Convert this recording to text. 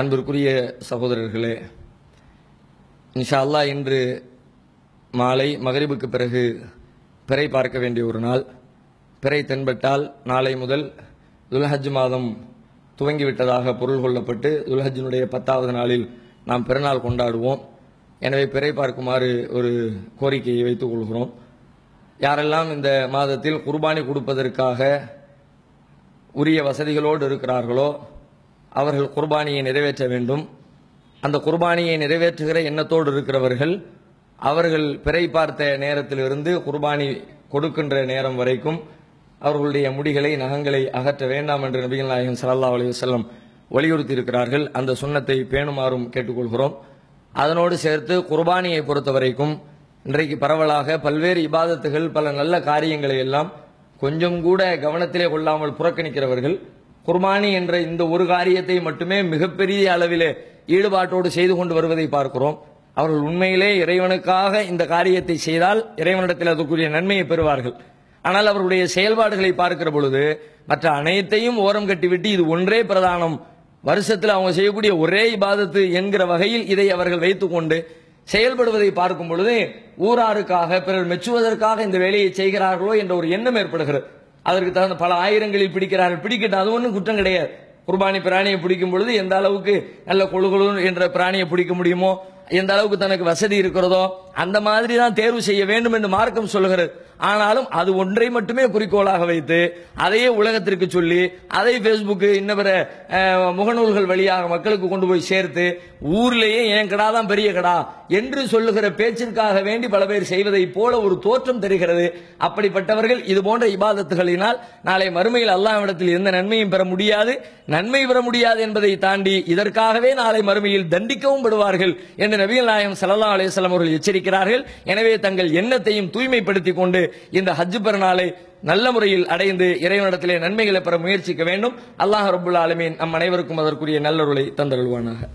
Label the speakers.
Speaker 1: அன்பிற்குரிய சகோதரர்களே, இன்ஷா அல்லாஹ் இன்று மாலை மகரிபுக்கு பிறகு பிறை பார்க்க வேண்டிய ஒரு நாள். பிறை தென்பட்டால் நாளை முதல் துல்ஹஜ் மாதம் துவங்கிவிட்டதாக பொருள் கொள்ளப்பட்டு துல்ஹஜ்ஜினுடைய 10வது நாளில் நாம் பெருநாள் கொண்டாடுவோம். எனவே பிறை பார்க்குமாறு ஒரு கோரிக்கையை வைத்துக் கொள்கிறோம். யாரெல்லாம் இந்த மாதத்தில் குர்பானி கொடுப்பதற்காக உரிய வசதிகளோடு இருக்கிறார்களோ அவர்கள் குர்பானியை நிறைவேற்ற வேண்டும். அந்த குர்பானியை நிறைவேற்றுகிற எண்ணத்தோடு இருக்கிறவர்கள் அவர்கள் பிறை பார்த்த நேரத்திலிருந்து குர்பானி கொடுக்கின்ற நேரம் வரைக்கும் அவர்களுடைய முடிகளை நகங்களை அகற்ற வேண்டாம் என்று நபிகள் நாயகம் ஸல்லல்லாஹு அலைஹி வஸல்லம் வலியுறுத்தி இருக்கிறார்கள். அந்த சுன்னத்தை பேணுமாறும் கேட்டுக்கொள்கிறோம். அதனோடு சேர்த்து குர்பானியை பொறுத்த வரைக்கும் இன்றைக்கு பரவலாக பல்வேறு இபாதத்துகள் பல நல்ல காரியங்களை எல்லாம் கொஞ்சம் கூட கவனத்திலே கொள்ளாமல் புறக்கணிக்கிறவர்கள் குர்பானி என்ற இந்த ஒரு காரியத்தை மட்டுமே மிகப்பெரிய அளவிலே ஈடுபாட்டோடு செய்து கொண்டு வருவதை பார்க்கிறோம். அவர்கள் உண்மையிலே இறைவனுக்காக இந்த காரியத்தை செய்தால் இறைவனிடத்தில் அதற்குரிய நன்மையை பெறுவார்கள். ஆனால் அவர்களுடைய செயல்பாடுகளை பார்க்கிற பொழுது மற்ற அனைத்தையும் ஓரம் கட்டிவிட்டு இது ஒன்றே பிரதானம், வருஷத்தில் அவங்க செய்யக்கூடிய ஒரே இபாதத்து என்கிற வகையில் இதை அவர்கள் வைத்துக் கொண்டு செயல்படுவதை பார்க்கும் பொழுது ஊராருக்காக பிறர் மெச்சுவதற்காக இந்த வேலையை செய்கிறார்களோ என்ற ஒரு எண்ணம் ஏற்படுகிறது. அதற்கு தகுந்த பல ஆயிரங்களில் பிடிக்கிறார்கள், பிடிக்கட்டும், அது ஒன்றும் குற்றம் கிடையாது. குர்பானி பிராணியை பிடிக்கும் பொழுது எந்த அளவுக்கு நல்ல கொழு என்ற பிராணியை பிடிக்க முடியுமோ, எந்த அளவுக்கு தனக்கு வசதி இருக்கிறதோ அந்த மாதிரி தான் தேர்வு செய்ய வேண்டும் என்று மார்க்கம் சொல்கிறது. ஆனாலும் அது ஒன்றை மட்டுமே குறிக்கோளாக வைத்து அதையே உலகத்திற்கு சொல்லி அதை பேஸ்புக் இன்னபிற முகநூல்கள் வழியாக மக்களுக்கு கொண்டு போய் சேர்த்து ஊர்லேயே என் கடா தான் பெரிய கடா என்று சொல்லுகிற பேச்சிற்காக வேண்டி பல பேர் செய்வதை போல ஒரு தோற்றம் தெரிகிறது. அப்படிப்பட்டவர்கள் இது போன்ற இபாதத்துகளினால் நாளை மறுமையில் அல்லாஹ்விடத்தில் எந்த நன்மையும் பெற முடியாது. நன்மை பெற முடியாது என்பதை தாண்டி இதற்காகவே நாளை மறுமையில் தண்டிக்கவும் படுவார்கள் என்று நபிகள் நாயகம் ஸல்லல்லாஹு அலைஹி வஸல்லம் அவர்கள் எச்சரிக்கிறார்கள். எனவே தங்கள் எண்ணத்தையும் தூய்மைப்படுத்திக் கொண்டு இந்த ஹஜ் பெருநாளை நல்ல முறையில் அடைந்து இறைவனிடத்திலே நன்மைகளை பெற முயற்சிக்க வேண்டும். அல்லாஹ் ரப்புல் ஆலமீன் நம் அனைவருக்கும் அதற்குரிய நல்லருளை தந்தருள்வானாக.